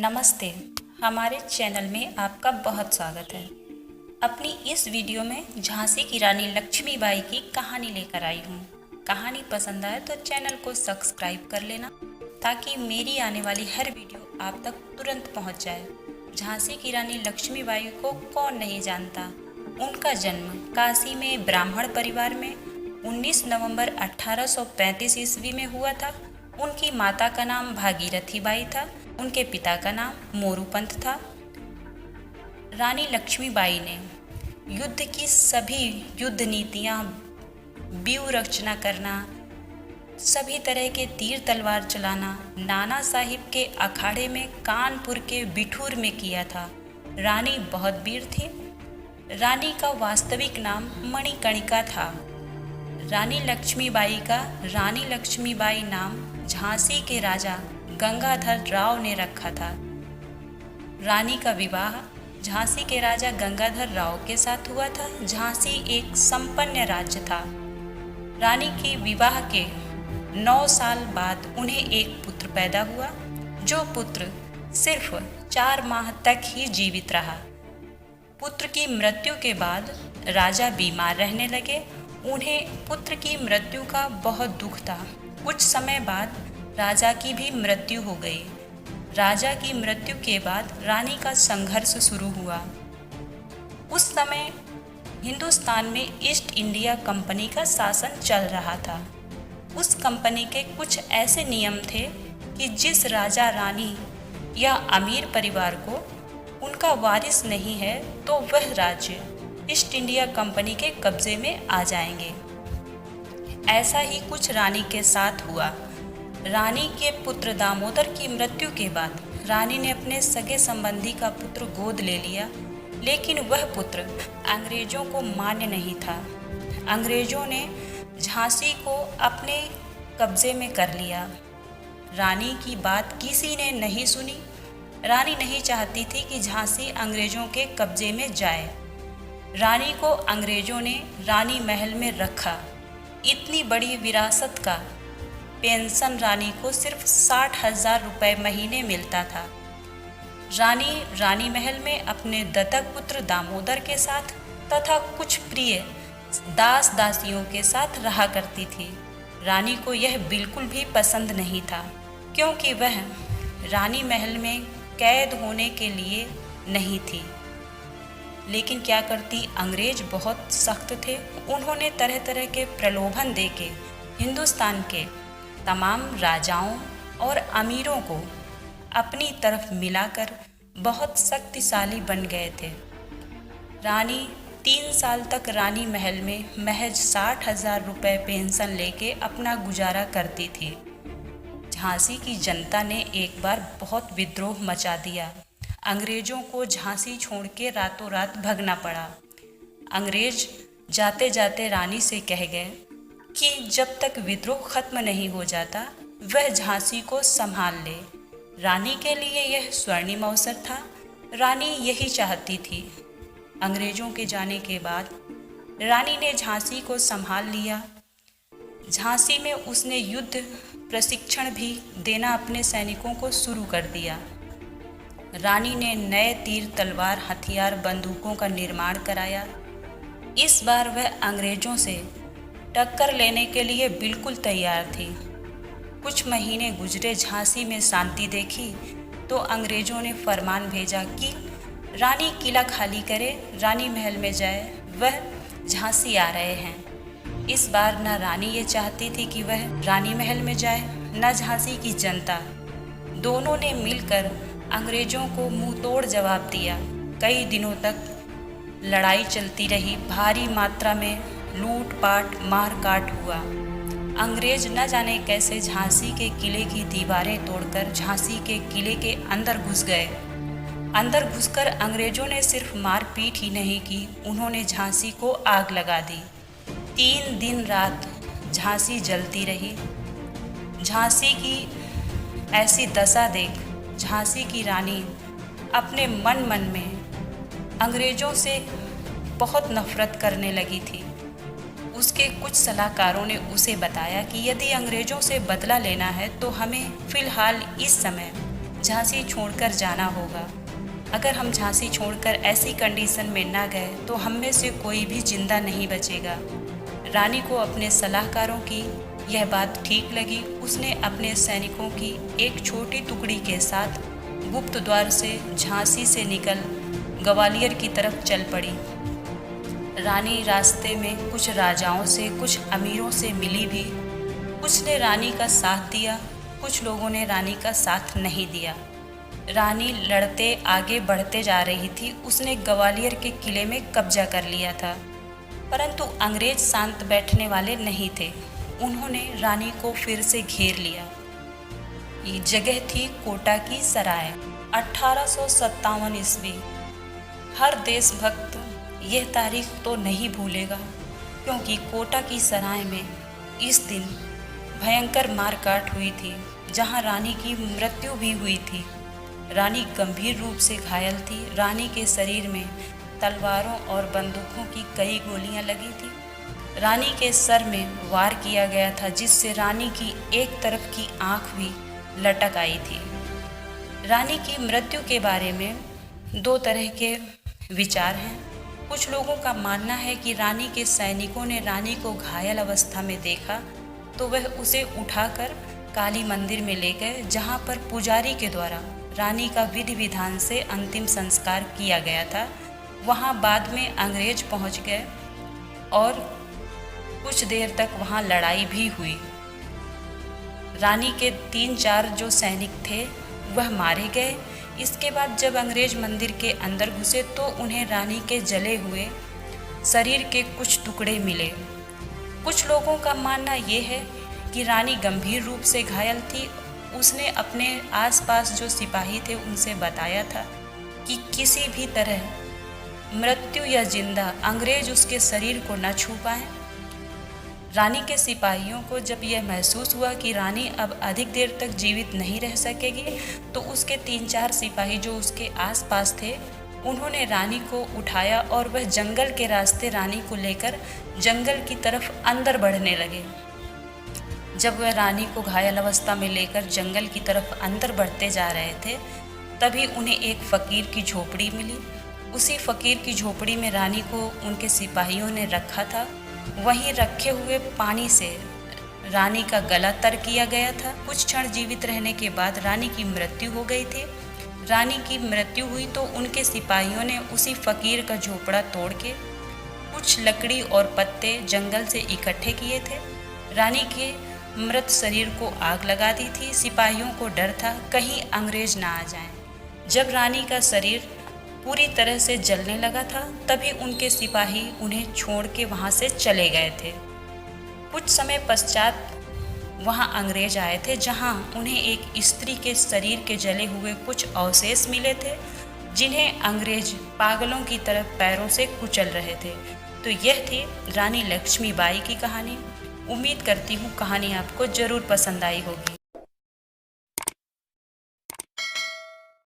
नमस्ते। हमारे चैनल में आपका बहुत स्वागत है। अपनी इस वीडियो में झांसी की रानी लक्ष्मीबाई की कहानी लेकर आई हूँ। कहानी पसंद आए तो चैनल को सब्सक्राइब कर लेना ताकि मेरी आने वाली हर वीडियो आप तक तुरंत पहुँच जाए। झांसी की रानी लक्ष्मीबाई को कौन नहीं जानता। उनका जन्म काशी में ब्राह्मण परिवार में 19 नवंबर 1835 ईस्वी में हुआ था। उनकी माता का नाम भागीरथी बाई था। उनके पिता का नाम मोरूपंत था। रानी लक्ष्मीबाई ने युद्ध की सभी युद्ध नीतियाँ, व्यूह रचना करना, सभी तरह के तीर तलवार चलाना नाना साहिब के अखाड़े में कानपुर के बिठूर में किया था। रानी बहुत वीर थी। रानी का वास्तविक नाम मणिकर्णिका था। रानी लक्ष्मीबाई नाम झांसी के राजा गंगाधर राव ने रखा था। रानी का विवाह झांसी के राजा गंगाधर राव के साथ हुआ था। झांसी एक संपन्न राज्य था। रानी के विवाह के 9 साल बाद उन्हें एक पुत्र पैदा हुआ, जो पुत्र सिर्फ 4 माह तक ही जीवित रहा। पुत्र की मृत्यु के बाद राजा बीमार रहने लगे। उन्हें पुत्र की मृत्यु का बहुत दुख था। कुछ समय बाद राजा की भी मृत्यु हो गई। राजा की मृत्यु के बाद रानी का संघर्ष शुरू हुआ। उस समय हिंदुस्तान में ईस्ट इंडिया कंपनी का शासन चल रहा था। उस कंपनी के कुछ ऐसे नियम थे कि जिस राजा रानी या अमीर परिवार को उनका वारिस नहीं है तो वह राज्य ईस्ट इंडिया कंपनी के कब्जे में आ जाएंगे। ऐसा ही कुछ रानी के साथ हुआ। रानी के पुत्र दामोदर की मृत्यु के बाद रानी ने अपने सगे संबंधी का पुत्र गोद ले लिया, लेकिन वह पुत्र अंग्रेजों को मान्य नहीं था। अंग्रेजों ने झांसी को अपने कब्जे में कर लिया। रानी की बात किसी ने नहीं सुनी। रानी नहीं चाहती थी कि झांसी अंग्रेजों के कब्जे में जाए। रानी को अंग्रेजों ने रानी महल में रखा। इतनी बड़ी विरासत का पेंशन रानी को सिर्फ 60,000 रुपये महीने मिलता था। रानी महल में अपने दत्तक पुत्र दामोदर के साथ तथा कुछ प्रिय दास दासियों के साथ रहा करती थी। रानी को यह बिल्कुल भी पसंद नहीं था, क्योंकि वह रानी महल में कैद होने के लिए नहीं थी। लेकिन क्या करती, अंग्रेज बहुत सख्त थे। उन्होंने तरह तरह के प्रलोभन देके हिंदुस्तान के तमाम राजाओं और अमीरों को अपनी तरफ मिलाकर बहुत शक्तिशाली बन गए थे। रानी 3 साल तक रानी महल में महज 60,000 रुपये पेंशन लेके अपना गुजारा करती थी। झांसी की जनता ने एक बार बहुत विद्रोह मचा दिया। अंग्रेजों को झांसी छोड़ के रातों रात भगना पड़ा। अंग्रेज जाते जाते रानी से कह गए कि जब तक विद्रोह खत्म नहीं हो जाता वह झांसी को संभाल ले। रानी के लिए यह स्वर्णिम अवसर था। रानी यही चाहती थी। अंग्रेजों के जाने के बाद रानी ने झांसी को संभाल लिया। झांसी में उसने युद्ध प्रशिक्षण भी देना अपने सैनिकों को शुरू कर दिया। रानी ने नए तीर तलवार, हथियार, बंदूकों का निर्माण कराया। इस बार वह अंग्रेजों से टक्कर लेने के लिए बिल्कुल तैयार थी। कुछ महीने गुजरे, झांसी में शांति देखी तो अंग्रेजों ने फरमान भेजा कि रानी किला खाली करे, रानी महल में जाए, वह झांसी आ रहे हैं। इस बार न रानी ये चाहती थी कि वह रानी महल में जाए, न झांसी की जनता। दोनों ने मिलकर अंग्रेजों को मुंह तोड़ जवाब दिया। कई दिनों तक लड़ाई चलती रही। भारी मात्रा में लूटपाट, मारकाट हुआ। अंग्रेज न जाने कैसे झांसी के किले की दीवारें तोड़कर झांसी के किले के अंदर घुस गए। अंदर घुसकर अंग्रेजों ने सिर्फ मारपीट ही नहीं की, उन्होंने झांसी को आग लगा दी। 3 दिन रात झांसी जलती रही। झांसी की ऐसी दशा देख झांसी की रानी अपने मन में अंग्रेजों से बहुत नफरत करने लगी थी। उसके कुछ सलाहकारों ने उसे बताया कि यदि अंग्रेजों से बदला लेना है तो हमें फ़िलहाल इस समय झांसी छोड़कर जाना होगा। अगर हम झांसी छोड़कर ऐसी कंडीशन में ना गए तो हम में से कोई भी जिंदा नहीं बचेगा। रानी को अपने सलाहकारों की यह बात ठीक लगी। उसने अपने सैनिकों की एक छोटी टुकड़ी के साथ गुप्त द्वार से झांसी से निकल ग्वालियर की तरफ चल पड़ी। रानी रास्ते में कुछ राजाओं से, कुछ अमीरों से मिली भी। कुछ ने रानी का साथ दिया, कुछ लोगों ने रानी का साथ नहीं दिया। रानी लड़ते आगे बढ़ते जा रही थी। उसने ग्वालियर के किले में कब्जा कर लिया था, परंतु अंग्रेज शांत बैठने वाले नहीं थे। उन्होंने रानी को फिर से घेर लिया। ये जगह थी कोटा की सराय। 1857 ईस्वी। हर देशभक्त यह तारीख तो नहीं भूलेगा, क्योंकि कोटा की सराय में इस दिन भयंकर मारकाट हुई थी, जहां रानी की मृत्यु भी हुई थी। रानी गंभीर रूप से घायल थी। रानी के शरीर में तलवारों और बंदूकों की कई गोलियां लगी थी। रानी के सर में वार किया गया था, जिससे रानी की एक तरफ की आंख भी लटक आई थी। रानी की मृत्यु के बारे में दो तरह के विचार हैं। कुछ लोगों का मानना है कि रानी के सैनिकों ने रानी को घायल अवस्था में देखा तो वह उसे उठाकर काली मंदिर में ले गए, जहां पर पुजारी के द्वारा रानी का विधि विधान से अंतिम संस्कार किया गया था। वहां बाद में अंग्रेज पहुंच गए और कुछ देर तक वहां लड़ाई भी हुई। रानी के 3-4 जो सैनिक थे वह मारे गए। इसके बाद जब अंग्रेज मंदिर के अंदर घुसे तो उन्हें रानी के जले हुए शरीर के कुछ टुकड़े मिले। कुछ लोगों का मानना ये है कि रानी गंभीर रूप से घायल थी। उसने अपने आसपास जो सिपाही थे उनसे बताया था कि किसी भी तरह मृत्यु या जिंदा अंग्रेज उसके शरीर को न छू पाएं। रानी के सिपाहियों को जब यह महसूस हुआ कि रानी अब अधिक देर तक जीवित नहीं रह सकेगी, तो उसके 3-4 सिपाही जो उसके आसपास थे उन्होंने रानी को उठाया और वह जंगल के रास्ते रानी को लेकर जंगल की तरफ अंदर बढ़ने लगे। जब वह रानी को घायल अवस्था में लेकर जंगल की तरफ अंदर बढ़ते जा रहे थे, तभी उन्हें एक फ़कीर की झोपड़ी मिली। उसी फ़कीर की झोपड़ी में रानी को उनके सिपाहियों ने रखा था। वहीं रखे हुए पानी से रानी का गला तर किया गया था। कुछ क्षण जीवित रहने के बाद रानी की मृत्यु हो गई थी। रानी की मृत्यु हुई तो उनके सिपाहियों ने उसी फ़कीर का झोपड़ा तोड़ के कुछ लकड़ी और पत्ते जंगल से इकट्ठे किए थे। रानी के मृत शरीर को आग लगा दी थी। सिपाहियों को डर था कहीं अंग्रेज ना आ जाएं। जब रानी का शरीर पूरी तरह से जलने लगा था, तभी उनके सिपाही उन्हें छोड़ के वहाँ से चले गए थे। कुछ समय पश्चात वहाँ अंग्रेज आए थे, जहाँ उन्हें एक स्त्री के शरीर के जले हुए कुछ अवशेष मिले थे, जिन्हें अंग्रेज पागलों की तरह पैरों से कुचल रहे थे। तो यह थी रानी लक्ष्मीबाई की कहानी। उम्मीद करती हूँ कहानी आपको ज़रूर पसंद आई होगी।